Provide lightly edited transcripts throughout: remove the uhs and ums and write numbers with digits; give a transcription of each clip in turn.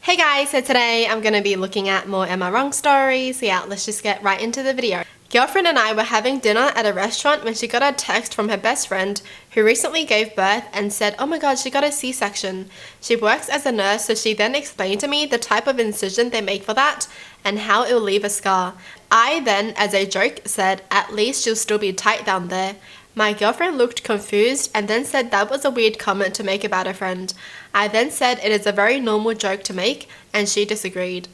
Hey guys, so today I'm going to be looking at more Am I Wrong stories. Yeah, let's just get right into the video. Girlfriend and I were having dinner at a restaurant when she got a text from her best friend who recently gave birth and said, oh my god, she got a C-section. She works as a nurse, so she then explained to me the type of incision they make for that and how it will leave a scar. I then, as a joke, said, at least she'll still be tight down there. My girlfriend looked confused and then said that was a weird comment to make about a friend. I then said it is a very normal joke to make, and she disagreed.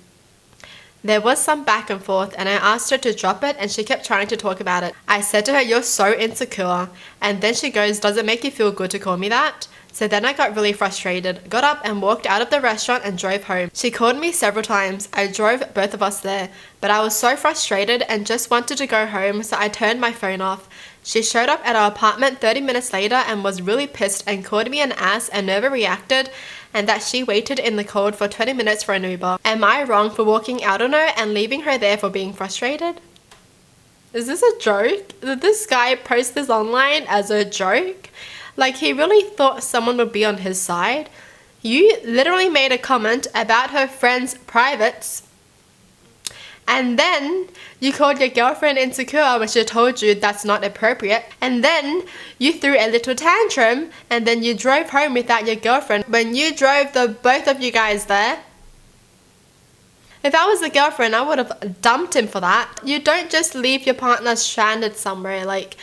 There was some back and forth, and I asked her to drop it, and she kept trying to talk about it. I said to her, you're so insecure, and then she goes, does it make you feel good to call me that? So then I got really frustrated, got up and walked out of the restaurant and drove home. She called me several times. I drove both of us there, but I was so frustrated and just wanted to go home, so I turned my phone off. She showed up at our apartment 30 minutes later and was really pissed and called me an ass and never reacted, and that she waited in the cold for 20 minutes for an Uber. Am I wrong for walking out on her and leaving her there for being frustrated? Is this a joke? Did this guy post this online as a joke? Like, he really thought someone would be on his side? You literally made a comment about her friend's privates, and then you called your girlfriend insecure when she told you that's not appropriate, and then you threw a little tantrum, and then you drove home without your girlfriend when you drove the both of you guys there. If I was the girlfriend, I would have dumped him for that. You don't just leave your partner stranded somewhere. Like,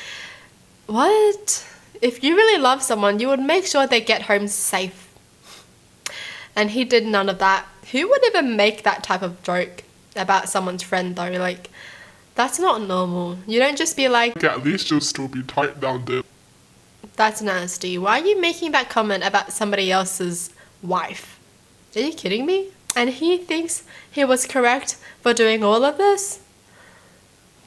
what? If you really love someone, you would make sure they get home safe. And he did none of that. Who would even make that type of joke about someone's friend though? Like, that's not normal. You don't just be like, at least you'll still be tight down there. that's nasty. Why are you making that comment about somebody else's wife? Are you kidding me? And he thinks he was correct for doing all of this?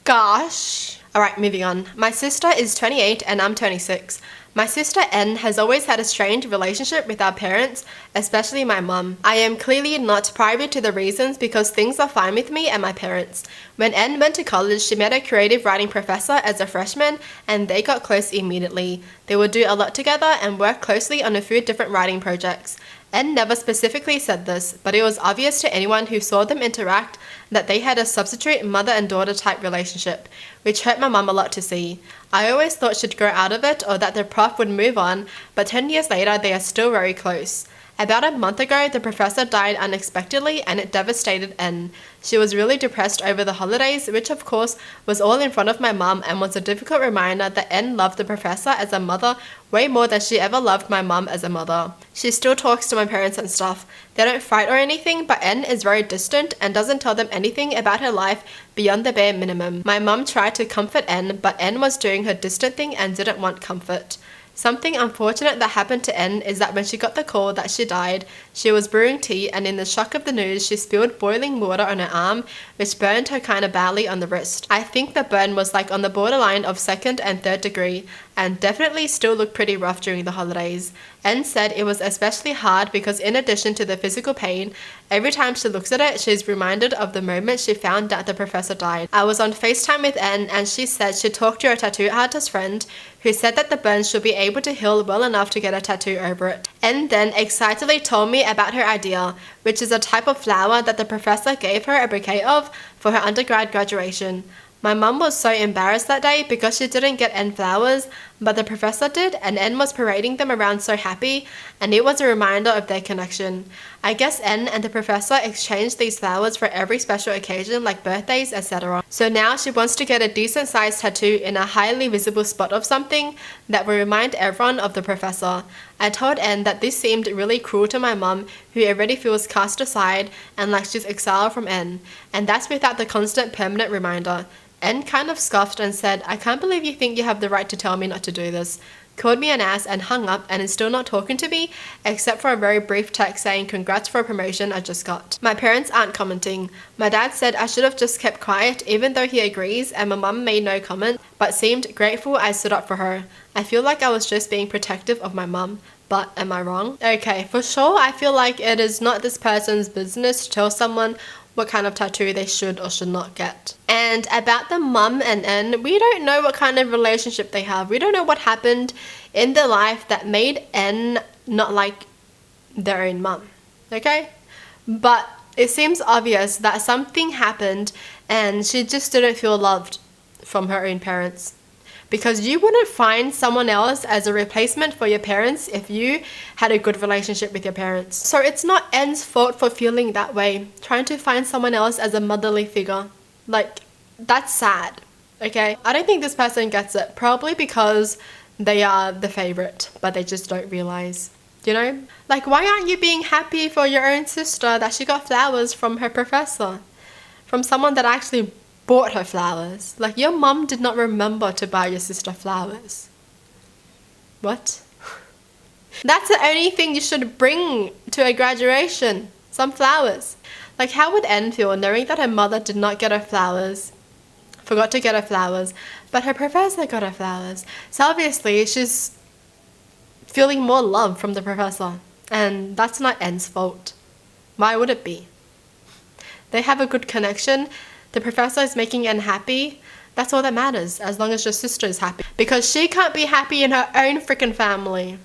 Gosh. Alright, moving on. My sister is 28 and I'm 26. My sister N has always had a strained relationship with our parents, especially my mum. I am clearly not privy to the reasons because things are fine with me and my parents. When N went to college, she met a creative writing professor as a freshman and they got close immediately. They would do a lot together and work closely on a few different writing projects. N never specifically said this, but it was obvious to anyone who saw them interact that they had a substitute mother and daughter type relationship, which hurt my mum a lot to see. I always thought she'd grow out of it or that the prof would move on, but 10 years later they are still very close. About a month ago, the professor died unexpectedly and it devastated N. She was really depressed over the holidays, which of course was all in front of my mum and was a difficult reminder that N loved the professor as a mother way more than she ever loved my mum as a mother. She still talks to my parents and stuff. They don't fight or anything, but N is very distant and doesn't tell them anything about her life beyond the bare minimum. My mum tried to comfort N, but N was doing her distant thing and didn't want comfort. Something unfortunate that happened to N is that when she got the call that she died, she was brewing tea and in the shock of the news she spilled boiling water on her arm, which burned her kinda badly on the wrist. I think the burn was like on the borderline of 2nd and 3rd degree and definitely still looked pretty rough during the holidays. N said it was especially hard because in addition to the physical pain, every time she looks at it, she's reminded of the moment she found out the professor died. I was on FaceTime with N and she said she talked to her tattoo artist friend who said that the burn should be able to heal well enough to get a tattoo over it. N then excitedly told me about her idea, which is a type of flower that the professor gave her a bouquet of for her undergrad graduation. My mum was so embarrassed that day because she didn't get N flowers, but the professor did, and N was parading them around so happy, and it was a reminder of their connection. I guess N and the professor exchanged these flowers for every special occasion like birthdays, etc. So now she wants to get a decent sized tattoo in a highly visible spot of something that will remind everyone of the professor. I told N that this seemed really cruel to my mum, who already feels cast aside and like she's exiled from N, and that's without the constant permanent reminder. N kind of scoffed and said, I can't believe you think you have the right to tell me not to do this. Called me an ass and hung up and is still not talking to me except for a very brief text saying congrats for a promotion I just got. My parents aren't commenting. My dad said I should have just kept quiet even though he agrees, and my mum made no comment but seemed grateful I stood up for her. I feel like I was just being protective of my mum. But am I wrong? Okay, for sure I feel like it is not this person's business to tell someone what kind of tattoo they should or should not get. And about the mum and N, we don't know what kind of relationship they have. We don't know what happened in their life that made N not like their own mum. Okay? But it seems obvious that something happened and she just didn't feel loved from her own parents. Because you wouldn't find someone else as a replacement for your parents if you had a good relationship with your parents. So it's not N's fault for feeling that way, trying to find someone else as a motherly figure. Like, that's sad, okay? I don't think this person gets it, probably because they are the favorite, but they just don't realize. You know? Like, why aren't you being happy for your own sister that she got flowers from her professor? From someone that actually bought her flowers. Like, your mum did not remember to buy your sister flowers. What? That's the only thing you should bring to a graduation. Some flowers. Like, how would N feel knowing that her mother did not get her flowers? Forgot to get her flowers. But her professor got her flowers. So obviously, she's feeling more love from the professor. And that's not N's fault. Why would it be? They have a good connection. The professor is making N happy. That's all that matters, as long as your sister is happy. Because she can't be happy in her own freaking family.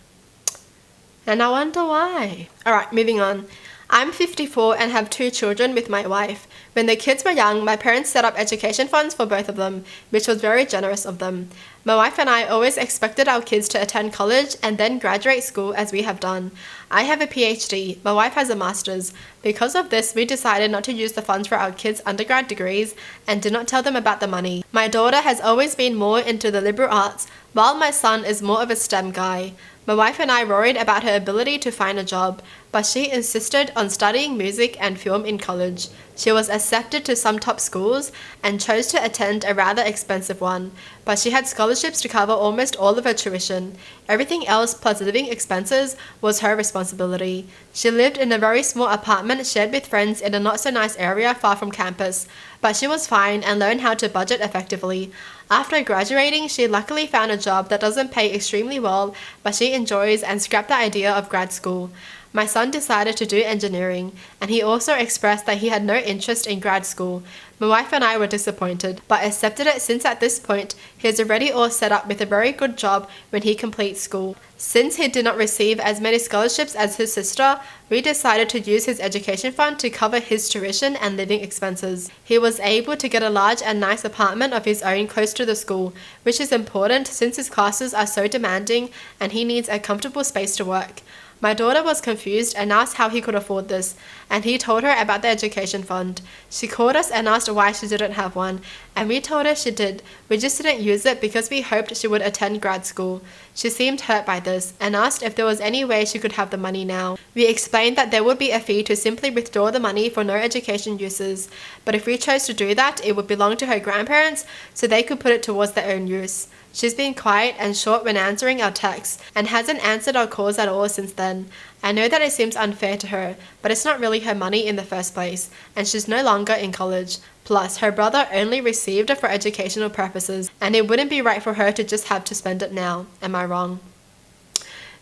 And I wonder why. Alright, moving on. I'm 54 and have 2 children with my wife. When the kids were young, my parents set up education funds for both of them, which was very generous of them. My wife and I always expected our kids to attend college and then graduate school as we have done. I have a PhD, my wife has a master's. Because of this, we decided not to use the funds for our kids' undergrad degrees and did not tell them about the money. My daughter has always been more into the liberal arts, while my son is more of a STEM guy. My wife and I worried about her ability to find a job, but she insisted on studying music and film in college. She was accepted to some top schools and chose to attend a rather expensive one, but she had scholarships to cover almost all of her tuition. Everything else plus living expenses was her responsibility. She lived in a very small apartment shared with friends in a not so nice area far from campus, but she was fine and learned how to budget effectively. After graduating, she luckily found a job that doesn't pay extremely well, but she enjoys and scrapped the idea of grad school. My son decided to do engineering, and he also expressed that he had no interest in grad school. My wife and I were disappointed, but accepted it since at this point he is already all set up with a very good job when he completes school. Since he did not receive as many scholarships as his sister, we decided to use his education fund to cover his tuition and living expenses. He was able to get a large and nice apartment of his own close to the school, which is important since his classes are so demanding and he needs a comfortable space to work. My daughter was confused and asked how he could afford this, and he told her about the education fund. She called us and asked why she didn't have one, and we told her she did. We just didn't use it because we hoped she would attend grad school. She seemed hurt by this and asked if there was any way she could have the money now. We explained that there would be a fee to simply withdraw the money for no education uses, but if we chose to do that, it would belong to her grandparents so they could put it towards their own use. She's been quiet and short when answering our texts and hasn't answered our calls at all since then. I know that it seems unfair to her, but it's not really her money in the first place, and she's no longer in college. Plus, her brother only received it for educational purposes, and it wouldn't be right for her to just have to spend it now. Am I wrong?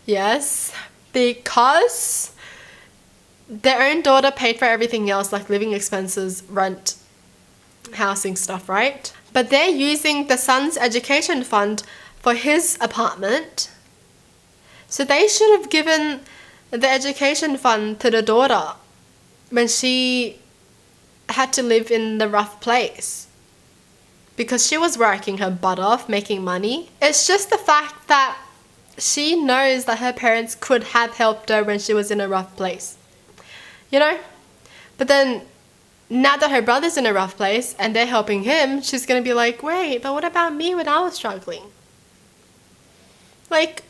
Yes, because their own daughter paid for everything else, like living expenses, rent, housing stuff, right? But they're using the son's education fund for his apartment. So they should have given the education fund to the daughter when she had to live in the rough place. Because she was working her butt off, making money. It's just the fact that she knows that her parents could have helped her when she was in a rough place. You know? But then now that her brother's in a rough place and they're helping him, she's going to be like, wait, but what about me when I was struggling? Like,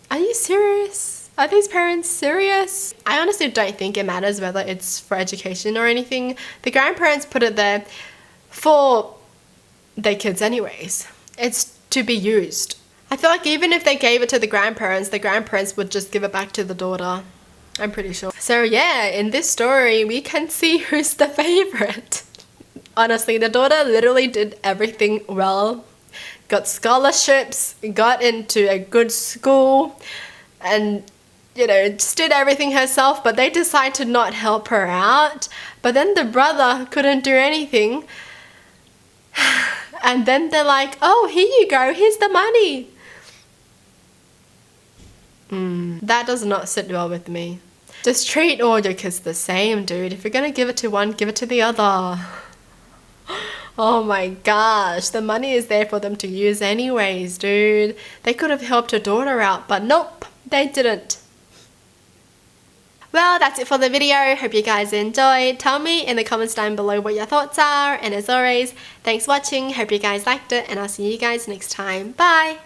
are you serious? Are these parents serious? I honestly don't think it matters whether it's for education or anything. The grandparents put it there for their kids anyways. It's to be used. I feel like even if they gave it to the grandparents would just give it back to the daughter. I'm pretty sure. So yeah, in this story, we can see who's the favorite. Honestly, the daughter literally did everything well. Got scholarships, got into a good school, and, you know, just did everything herself, but they decide to not help her out. But then the brother couldn't do anything. And then they're like, oh, here you go, here's the money. That does not sit well with me. Just treat all your kids the same, dude. If you're gonna give it to one, give it to the other. Oh my gosh, the money is there for them to use anyways, dude. They could have helped your daughter out, but nope, they didn't. Well, that's it for the video. Hope you guys enjoyed. Tell me in the comments down below what your thoughts are. And as always, thanks for watching. Hope you guys liked it. And I'll see you guys next time. Bye!